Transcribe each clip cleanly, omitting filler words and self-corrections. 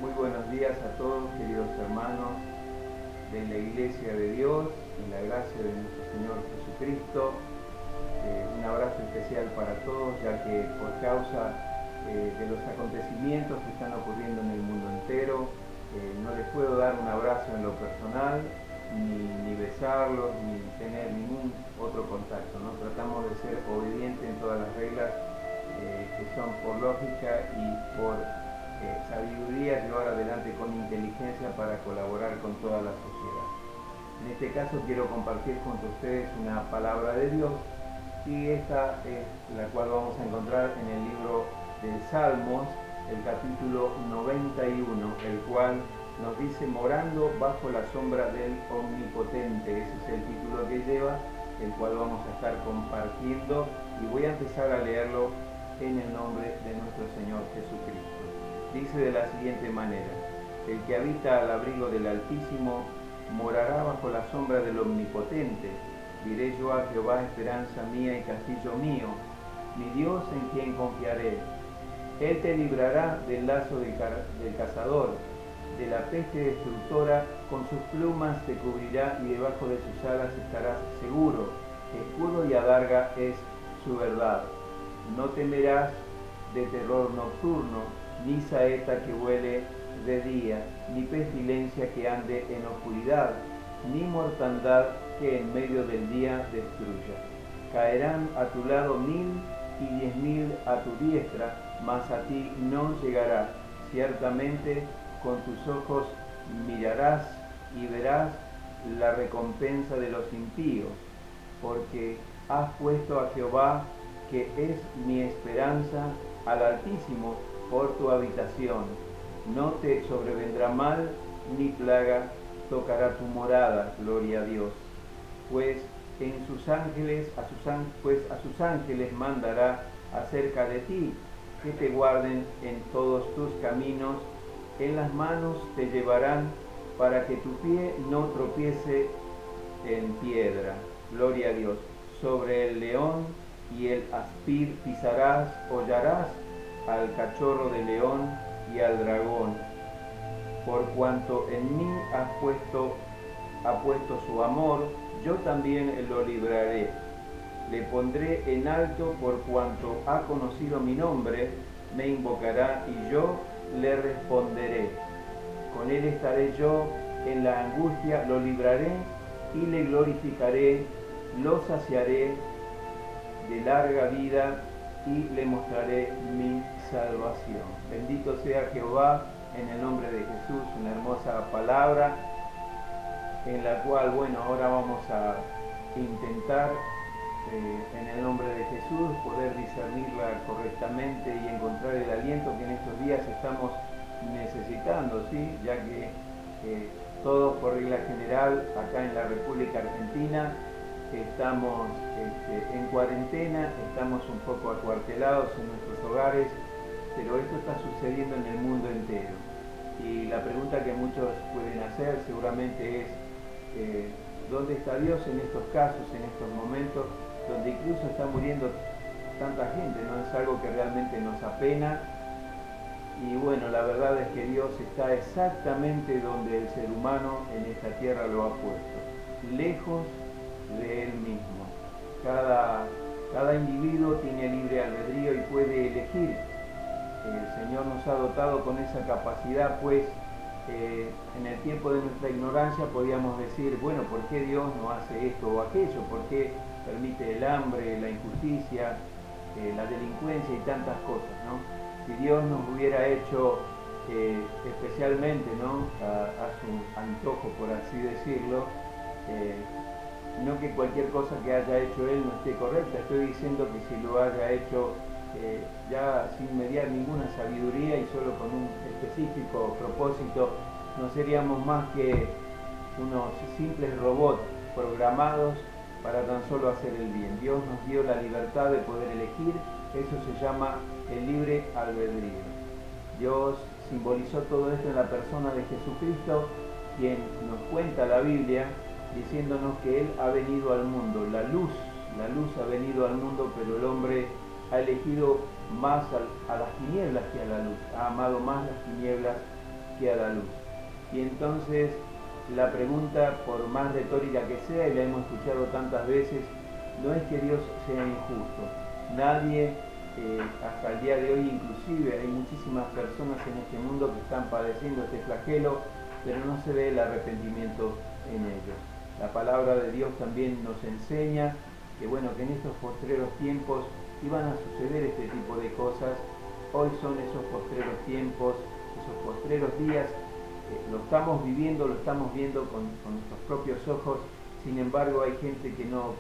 Muy buenos días a todos, queridos hermanos de la Iglesia de Dios, en la gracia de nuestro Señor Jesucristo. Un abrazo especial para todos, ya que por causa de los acontecimientos que están ocurriendo en el mundo entero, no les puedo dar un abrazo en lo personal, ni besarlos, ni tener ningún otro contacto, ¿no? Tratamos de ser obedientes en todas las reglas que son por lógica y por sabiduría, llevar adelante con inteligencia para colaborar con toda la sociedad. En este caso quiero compartir junto a ustedes una palabra de Dios, y esta es la cual vamos a encontrar en el libro de Salmos, el capítulo 91, el cual nos dice: morando bajo la sombra del Omnipotente. Ese es el título que lleva, el cual vamos a estar compartiendo, y voy a empezar a leerlo en el nombre de nuestro Señor Jesucristo. Dice de la siguiente manera: el que habita al abrigo del Altísimo morará bajo la sombra del Omnipotente. Diré yo a Jehová, esperanza mía y castillo mío, mi Dios en quien confiaré. Él te librará del lazo del cazador, de la peste destructora. Con sus plumas te cubrirá y debajo de sus alas estarás seguro. Escudo y adarga es su verdad. No temerás de terror nocturno, ni saeta que vuele de día, ni pestilencia que ande en oscuridad, ni mortandad que en medio del día destruya. Caerán a tu lado 1000 y 10.000 a tu diestra, mas a ti no llegará. Ciertamente con tus ojos mirarás y verás la recompensa de los impíos, porque has puesto a Jehová, que es mi esperanza, al Altísimo por tu habitación. No te sobrevendrá mal, ni plaga tocará tu morada. Gloria a Dios. Pues a sus ángeles mandará acerca de ti, que te guarden en todos tus caminos. En las manos te llevarán, para que tu pie no tropiece en piedra. Gloria a Dios. Sobre el león y el aspid pisarás, hollarás al cachorro de león y al dragón. Por cuanto en mí ha puesto su amor, yo también lo libraré. Le pondré en alto por cuanto ha conocido mi nombre. Me invocará y yo le responderé. Con él estaré yo en la angustia, lo libraré y le glorificaré. Lo saciaré de larga vida y le mostraré mi salvación. Bendito sea Jehová, en el nombre de Jesús. Una hermosa palabra en la cual, ahora vamos a intentar en el nombre de Jesús poder discernirla correctamente y encontrar el aliento que en estos días estamos necesitando, ¿sí? Ya que todos, por regla general, acá en la República Argentina estamos en cuarentena, estamos un poco acuartelados en nuestros hogares, pero esto está sucediendo en el mundo entero. Y la pregunta que muchos pueden hacer seguramente es: ¿dónde está Dios en estos casos, en estos momentos, donde incluso está muriendo tanta gente? ¿No es algo que realmente nos apena? Y la verdad es que Dios está exactamente donde el ser humano en esta tierra lo ha puesto, lejos de él mismo. Cada individuo tiene libre albedrío y puede elegir. El Señor nos ha dotado con esa capacidad, pues en el tiempo de nuestra ignorancia podíamos decir: ¿por qué Dios no hace esto o aquello? ¿Por qué permite el hambre, la injusticia, la delincuencia y tantas cosas, ¿no? Si Dios nos hubiera hecho especialmente, ¿no?, a su antojo, por así decirlo, no que cualquier cosa que haya hecho Él no esté correcta. Estoy diciendo que si lo haya hecho ya sin mediar ninguna sabiduría y solo con un específico propósito, no seríamos más que unos simples robots programados para tan solo hacer el bien. Dios nos dio la libertad de poder elegir. Eso se llama el libre albedrío. Dios simbolizó todo esto en la persona de Jesucristo, quien nos cuenta la Biblia diciéndonos que Él ha venido al mundo, la luz ha venido al mundo, pero el hombre ha elegido más a las tinieblas que a la luz, ha amado más las tinieblas que a la luz. Y entonces la pregunta, por más retórica que sea, y la hemos escuchado tantas veces, no es que Dios sea injusto. Nadie, hasta el día de hoy inclusive, hay muchísimas personas en este mundo que están padeciendo este flagelo, pero no se ve el arrepentimiento en ellos. La palabra de Dios también nos enseña que, bueno, que en estos postreros tiempos iban a suceder este tipo de cosas. Hoy son esos postreros tiempos, esos postreros días. Lo estamos viviendo, lo estamos viendo con nuestros propios ojos. Sin embargo, hay gente que no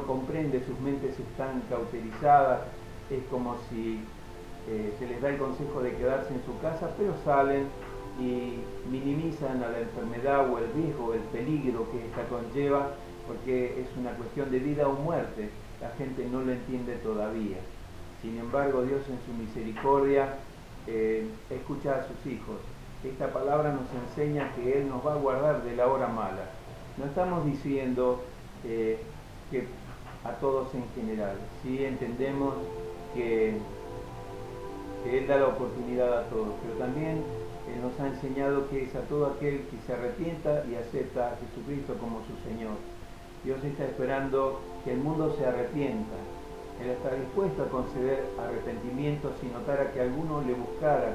comprende, sus mentes están cauterizadas. Es como si se les da el consejo de quedarse en su casa, pero salen y minimizan a la enfermedad o el riesgo, el peligro que esta conlleva, porque es una cuestión de vida o muerte. La gente no lo entiende todavía. Sin embargo, Dios en su misericordia escucha a sus hijos. Esta palabra nos enseña que Él nos va a guardar de la hora mala. No estamos diciendo que a todos en general. Sí entendemos que Él da la oportunidad a todos, pero también Él nos ha enseñado que es a todo aquel que se arrepienta y acepta a Jesucristo como su Señor. Dios está esperando que el mundo se arrepienta. Él está dispuesto a conceder arrepentimiento si notara que alguno le buscara,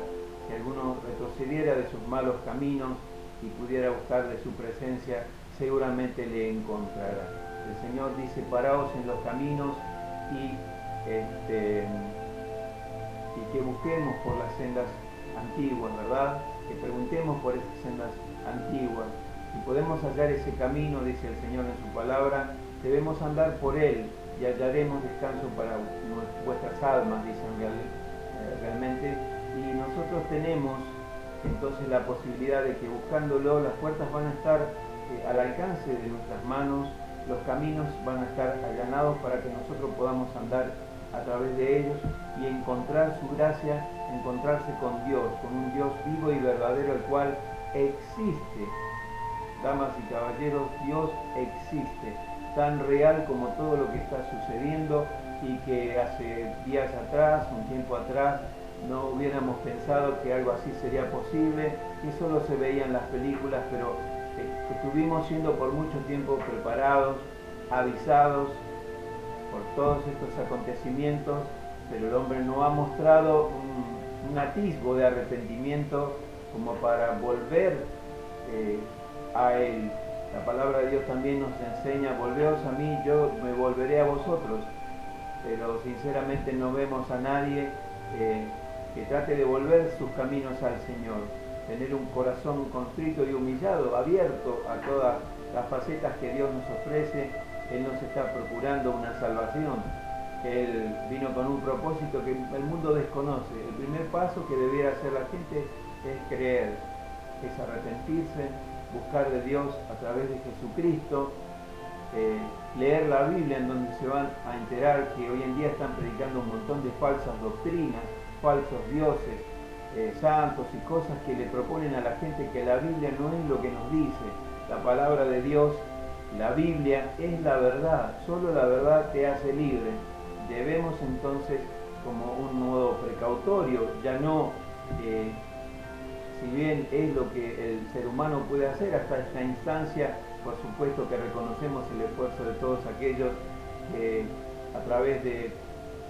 si alguno retrocediera de sus malos caminos y pudiera buscar de su presencia, seguramente le encontrará. El Señor dice: paraos en los caminos y que busquemos por las sendas antiguas, ¿verdad? Que preguntemos por esas sendas antiguas. Si podemos hallar ese camino, dice el Señor en su palabra, debemos andar por él y hallaremos descanso para vuestras almas, dicen realmente. Y nosotros tenemos entonces la posibilidad de que buscándolo las puertas van a estar al alcance de nuestras manos, los caminos van a estar allanados para que nosotros podamos andar a través de ellos y encontrar su gracia, encontrarse con Dios, con un Dios vivo y verdadero, el cual existe. Damas y caballeros, Dios existe, tan real como todo lo que está sucediendo, y que hace días atrás, un tiempo atrás, no hubiéramos pensado que algo así sería posible, y solo se veía en las películas, pero estuvimos siendo por mucho tiempo preparados, avisados por todos estos acontecimientos, pero el hombre no ha mostrado un atisbo de arrepentimiento como para volver a Él. La palabra de Dios también nos enseña: volveos a mí, yo me volveré a vosotros. Pero sinceramente no vemos a nadie que trate de volver sus caminos al Señor, tener un corazón contrito y humillado, abierto a todas las facetas que Dios nos ofrece. Él nos está procurando una salvación. Él vino con un propósito que el mundo desconoce. El primer paso que debiera hacer la gente es creer, es arrepentirse, buscar de Dios a través de Jesucristo, leer la Biblia, en donde se van a enterar que hoy en día están predicando un montón de falsas doctrinas, falsos dioses, santos y cosas que le proponen a la gente que la Biblia no es lo que nos dice. La palabra de Dios, la Biblia, es la verdad, solo la verdad te hace libre. Debemos entonces, como un modo precautorio, ya no, si bien es lo que el ser humano puede hacer hasta esta instancia, por supuesto que reconocemos el esfuerzo de todos aquellos que a través de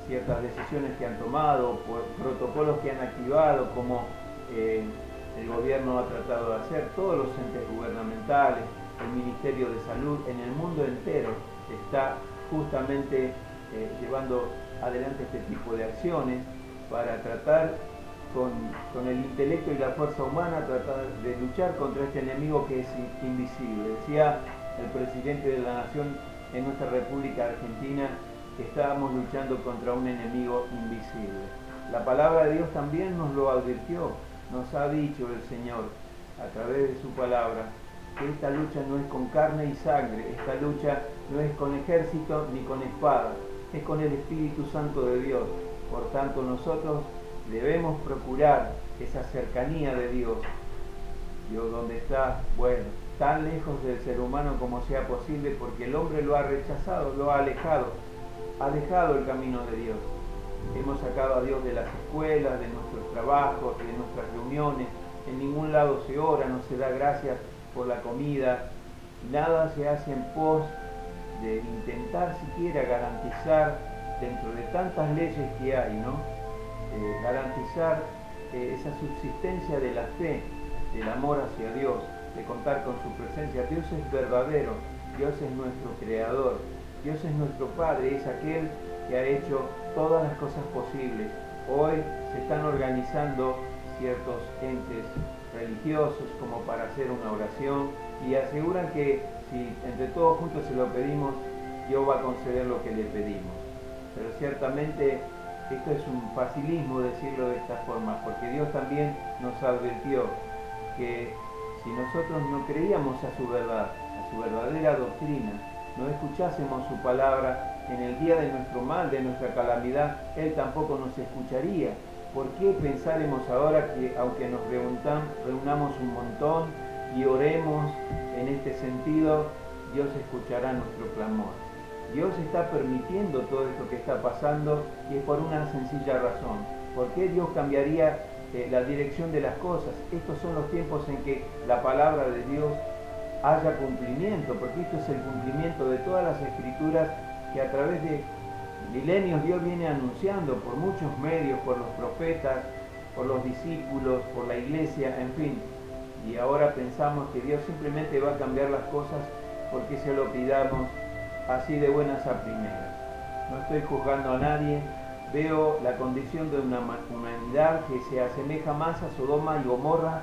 ciertas decisiones que han tomado, por protocolos que han activado, como el gobierno ha tratado de hacer, todos los entes gubernamentales, el Ministerio de Salud en el mundo entero está justamente llevando adelante este tipo de acciones para tratar con el intelecto y la fuerza humana, tratar de luchar contra este enemigo que es invisible. Decía el presidente de la Nación en nuestra República Argentina que estábamos luchando contra un enemigo invisible. La palabra de Dios también nos lo advirtió, nos ha dicho el Señor a través de su palabra que esta lucha no es con carne y sangre, esta lucha no es con ejército ni con espada, es con el Espíritu Santo de Dios. Por tanto, nosotros debemos procurar esa cercanía de Dios. Dios, ¿dónde está? Bueno, tan lejos del ser humano como sea posible, porque el hombre lo ha rechazado, lo ha alejado, ha dejado el camino de Dios. Hemos sacado a Dios de las escuelas, de nuestros trabajos, de nuestras reuniones, en ningún lado se ora, no se da gracias por la comida, nada se hace en pos de intentar siquiera garantizar, dentro de tantas leyes que hay, ¿no? Garantizar esa subsistencia de la fe, del amor hacia Dios, de contar con su presencia. Dios es verdadero, Dios es nuestro creador, Dios es nuestro Padre, es aquel que ha hecho todas las cosas posibles. Hoy se están organizando ciertos entes religiosos como para hacer una oración y aseguran que si entre todos juntos se lo pedimos, Dios va a conceder lo que le pedimos. Pero ciertamente esto es un facilismo decirlo de esta forma, porque Dios también nos advirtió que si nosotros no creíamos a su verdad, a su verdadera doctrina, no escuchásemos su palabra en el día de nuestro mal, de nuestra calamidad, Él tampoco nos escucharía. ¿Por qué pensaremos ahora que aunque nos reunamos un montón y oremos en este sentido, Dios escuchará nuestro clamor? Dios está permitiendo todo esto que está pasando y es por una sencilla razón. ¿Por qué Dios cambiaría la dirección de las cosas? Estos son los tiempos en que la palabra de Dios haya cumplimiento, porque esto es el cumplimiento de todas las escrituras que a través de milenios Dios viene anunciando por muchos medios, por los profetas, por los discípulos, por la iglesia, en fin. Y ahora pensamos que Dios simplemente va a cambiar las cosas porque se lo pidamos así de buenas a primeras. No estoy juzgando a nadie, veo la condición de una humanidad que se asemeja más a Sodoma y Gomorra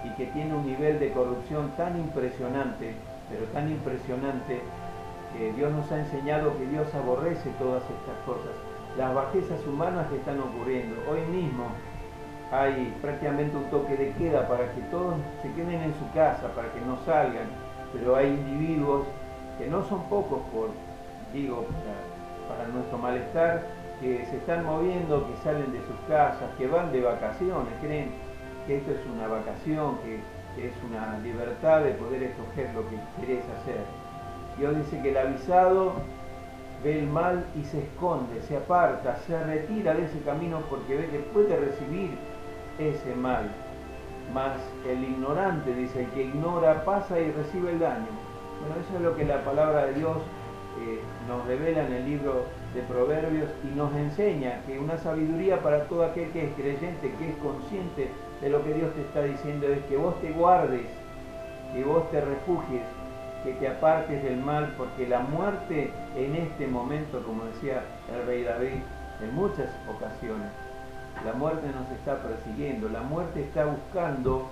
y que tiene un nivel de corrupción tan impresionante, pero tan impresionante, que Dios nos ha enseñado que Dios aborrece todas estas cosas. Las bajezas humanas que están ocurriendo. Hoy mismo hay prácticamente un toque de queda para que todos se queden en su casa, para que no salgan, pero hay individuos que no son pocos, para nuestro malestar, que se están moviendo, que salen de sus casas, que van de vacaciones, creen que esto es una vacación, que es una libertad de poder escoger lo que querés hacer. Dios dice que el avisado ve el mal y se esconde, se aparta, se retira de ese camino porque ve que puede recibir ese mal. Mas el ignorante, dice, el que ignora pasa y recibe el daño. Bueno, eso es lo que la palabra de Dios nos revela en el libro de Proverbios y nos enseña que una sabiduría para todo aquel que es creyente, que es consciente de lo que Dios te está diciendo, es que vos te guardes, que vos te refugies, que te apartes del mal, porque la muerte en este momento, como decía el rey David, en muchas ocasiones, la muerte nos está persiguiendo, la muerte está buscando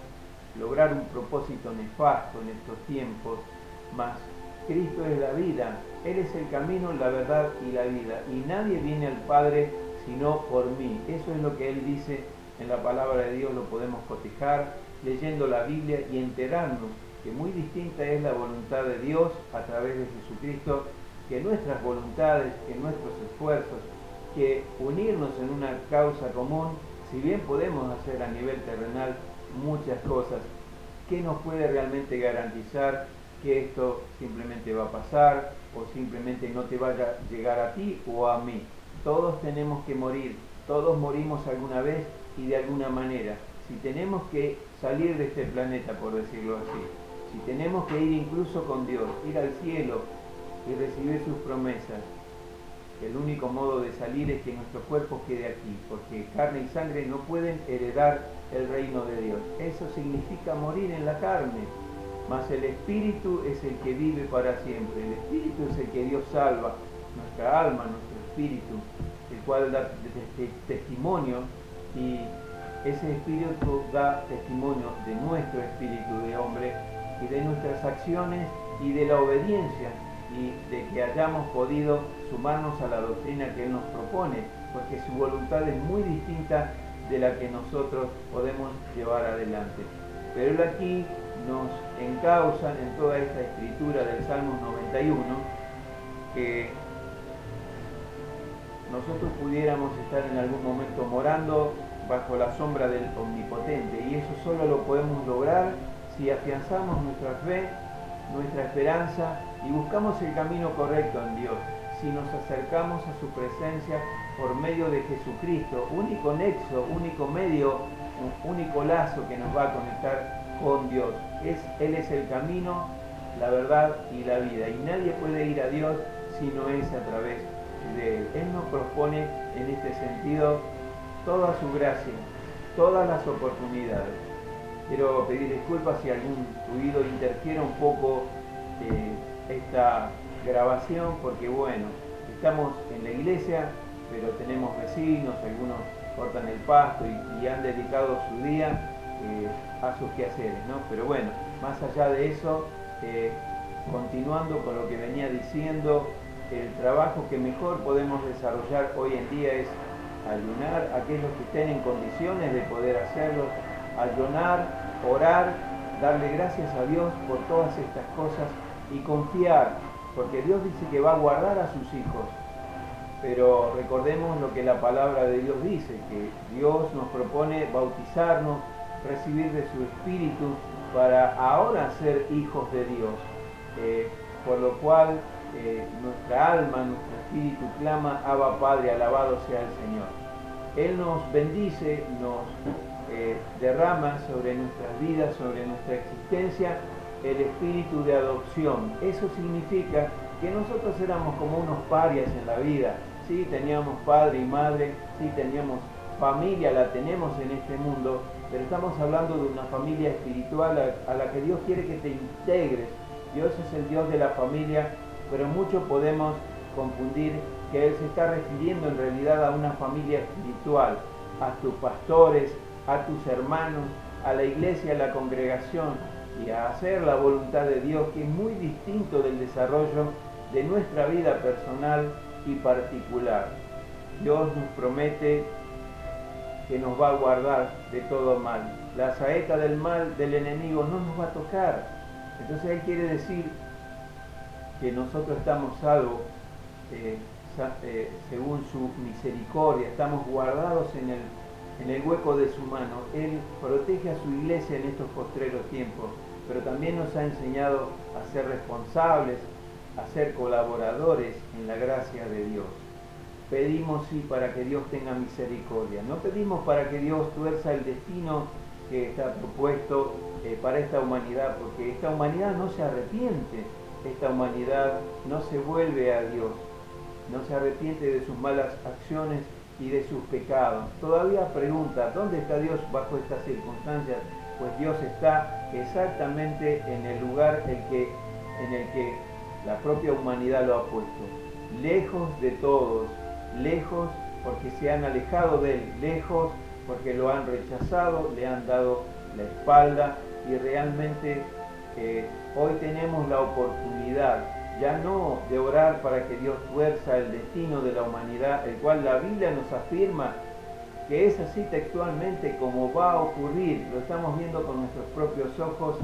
lograr un propósito nefasto en estos tiempos, mas Cristo es la vida, Él es el camino, la verdad y la vida, y nadie viene al Padre sino por mí. Eso es lo que Él dice en la palabra de Dios, lo podemos cotejar leyendo la Biblia y enterarnos que muy distinta es la voluntad de Dios a través de Jesucristo, que nuestras voluntades, que nuestros esfuerzos, que unirnos en una causa común, si bien podemos hacer a nivel terrenal muchas cosas, ¿qué nos puede realmente garantizar que esto simplemente va a pasar o simplemente no te vaya a llegar a ti o a mí? Todos tenemos que morir, todos morimos alguna vez y de alguna manera. Si tenemos que salir de este planeta, por decirlo así, si tenemos que ir incluso con Dios, ir al cielo y recibir sus promesas, el único modo de salir es que nuestro cuerpo quede aquí, porque carne y sangre no pueden heredar el reino de Dios. Eso significa morir en la carne, mas el Espíritu es el que vive para siempre. El Espíritu es el que Dios salva, nuestra alma, nuestro espíritu, el cual da testimonio, y ese Espíritu da testimonio de nuestro espíritu de hombre y de nuestras acciones y de la obediencia, y de que hayamos podido sumarnos a la doctrina que Él nos propone, porque su voluntad es muy distinta de la que nosotros podemos llevar adelante. Pero Él aquí nos encausa en toda esta escritura del Salmo 91, que nosotros pudiéramos estar en algún momento morando bajo la sombra del Omnipotente, y eso solo lo podemos lograr si afianzamos nuestra fe, nuestra esperanza y buscamos el camino correcto en Dios, si nos acercamos a su presencia por medio de Jesucristo, único nexo, único medio un único lazo que nos va a conectar con Dios. Él es el camino, la verdad y la vida. Y nadie puede ir a Dios si no es a través de Él. Él nos propone en este sentido toda su gracia, todas las oportunidades. Quiero pedir disculpas si algún ruido interfiere un poco esta grabación, porque bueno, estamos en la iglesia, pero tenemos vecinos, algunos cortan el pasto y han dedicado su día a sus quehaceres, ¿no? Pero bueno, más allá de eso, continuando con lo que venía diciendo, el trabajo que mejor podemos desarrollar hoy en día es ayunar, aquellos que estén en condiciones de poder hacerlo, ayunar, orar, darle gracias a Dios por todas estas cosas y confiar, porque Dios dice que va a guardar a sus hijos. Pero recordemos lo que la palabra de Dios dice, que Dios nos propone bautizarnos, recibir de su Espíritu para ahora ser hijos de Dios, por lo cual nuestra alma, nuestro espíritu clama: Abba Padre, alabado sea el Señor. Él nos bendice, nos derrama sobre nuestras vidas, sobre nuestra existencia, el espíritu de adopción. Eso significa que nosotros éramos como unos parias en la vida. Sí, teníamos padre y madre, sí, teníamos familia, la tenemos en este mundo, pero estamos hablando de una familia espiritual a la que Dios quiere que te integres. Dios es el Dios de la familia, pero mucho podemos confundir que Él se está refiriendo en realidad a una familia espiritual, a tus pastores, a tus hermanos, a la iglesia, a la congregación, y a hacer la voluntad de Dios, que es muy distinto del desarrollo de nuestra vida personal y particular. Dios nos promete que nos va a guardar de todo mal. La saeta del mal del enemigo no nos va a tocar. Entonces Él quiere decir que nosotros estamos salvos según su misericordia, estamos guardados en el hueco de su mano. Él protege a su iglesia en estos postreros tiempos, pero también nos ha enseñado a ser responsables, a ser colaboradores en la gracia de Dios. Pedimos sí para que Dios tenga misericordia, no pedimos para que Dios tuerza el destino que está propuesto para esta humanidad, porque esta humanidad no se arrepiente, esta humanidad no se vuelve a Dios, no se arrepiente de sus malas acciones y de sus pecados. Todavía pregunta: ¿dónde está Dios bajo estas circunstancias? Pues Dios está exactamente en el lugar en el que la propia humanidad lo ha puesto, lejos de todos, lejos porque se han alejado de Él, lejos porque lo han rechazado, le han dado la espalda, y realmente hoy tenemos la oportunidad ya no de orar para que Dios tuerza el destino de la humanidad, el cual la Biblia nos afirma que es así textualmente como va a ocurrir. Lo estamos viendo con nuestros propios ojos,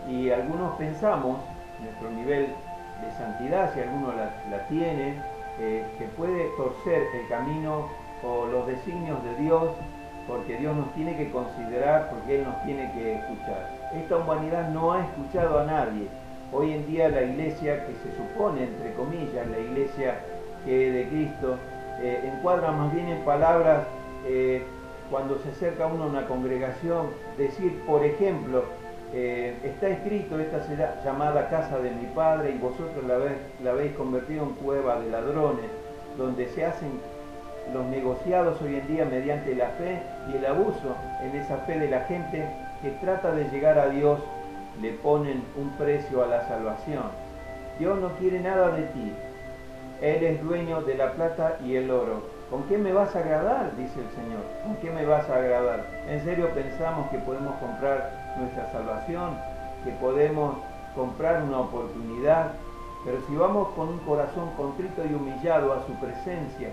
y algunos pensamos, nuestro nivel de santidad, si alguno la tiene, que puede torcer el camino o los designios de Dios, porque Dios nos tiene que considerar, porque Él nos tiene que escuchar. Esta humanidad no ha escuchado a nadie. Hoy en día la iglesia, que se supone, entre comillas, la iglesia que de Cristo, encuadra más bien en palabras, cuando se acerca uno a una congregación, decir, por ejemplo, está escrito: esta será llamada casa de mi Padre, y vosotros la habéis convertido en cueva de ladrones, donde se hacen los negociados hoy en día mediante la fe y el abuso en esa fe de la gente que trata de llegar a Dios. Le ponen un precio a la salvación. Dios no quiere nada de ti. Él es dueño de la plata y el oro. ¿Con qué me vas a agradar?, dice el Señor. ¿Con qué me vas a agradar? ¿En serio pensamos que podemos comprar nuestra salvación? ¿Que podemos comprar una oportunidad? Pero si vamos con un corazón contrito y humillado a su presencia,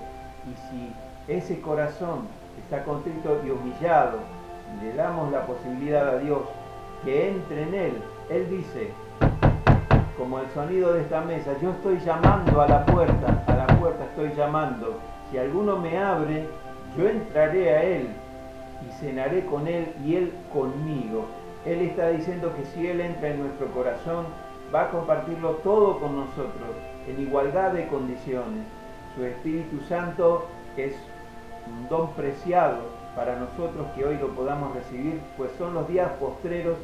y si ese corazón está contrito y humillado, le damos la posibilidad a Dios que entre en Él. Él dice, como el sonido de esta mesa: yo estoy llamando a la puerta estoy llamando. Si alguno me abre, yo entraré a Él y cenaré con Él y Él conmigo. Él está diciendo que si Él entra en nuestro corazón, va a compartirlo todo con nosotros, en igualdad de condiciones. Su Espíritu Santo es un don preciado para nosotros que hoy lo podamos recibir, pues son los días postreros.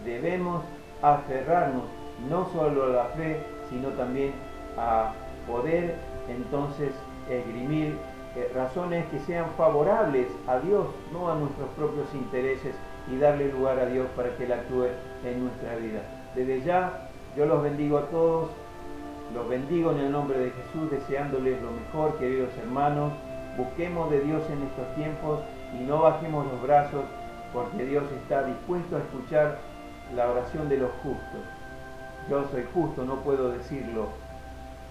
Debemos aferrarnos no solo a la fe, sino también a poder entonces esgrimir razones que sean favorables a Dios, no a nuestros propios intereses, y darle lugar a Dios para que Él actúe en nuestra vida. Desde ya, yo los bendigo a todos, los bendigo en el nombre de Jesús, deseándoles lo mejor, queridos hermanos. Busquemos de Dios en estos tiempos y no bajemos los brazos, porque Dios está dispuesto a escuchar la oración de los justos. Yo soy justo, no puedo decirlo.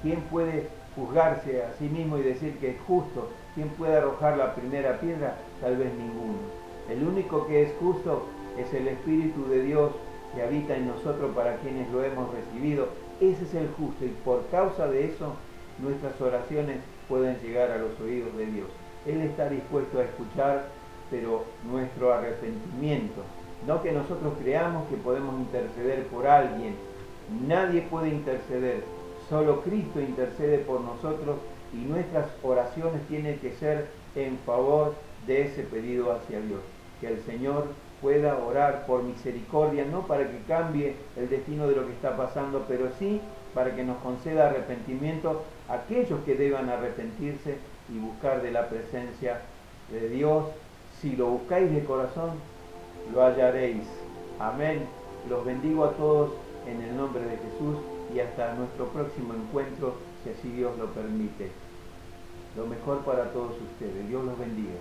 ¿Quién puede juzgarse a sí mismo y decir que es justo? ¿Quién puede arrojar la primera piedra? Tal vez ninguno. El único que es justo es el Espíritu de Dios que habita en nosotros para quienes lo hemos recibido. Ese es el justo, y por causa de eso nuestras oraciones pueden llegar a los oídos de Dios. Él está dispuesto a escuchar, pero nuestro arrepentimiento. No que nosotros creamos que podemos interceder por alguien. Nadie puede interceder. Solo Cristo intercede por nosotros, y nuestras oraciones tienen que ser en favor de ese pedido hacia Dios. Que el Señor pueda orar por misericordia, no para que cambie el destino de lo que está pasando, pero sí para que nos conceda arrepentimiento a aquellos que deban arrepentirse y buscar de la presencia de Dios. Si lo buscáis de corazón, lo hallaréis. Amén. Los bendigo a todos en el nombre de Jesús, y hasta nuestro próximo encuentro, si así Dios lo permite. Lo mejor para todos ustedes. Dios los bendiga.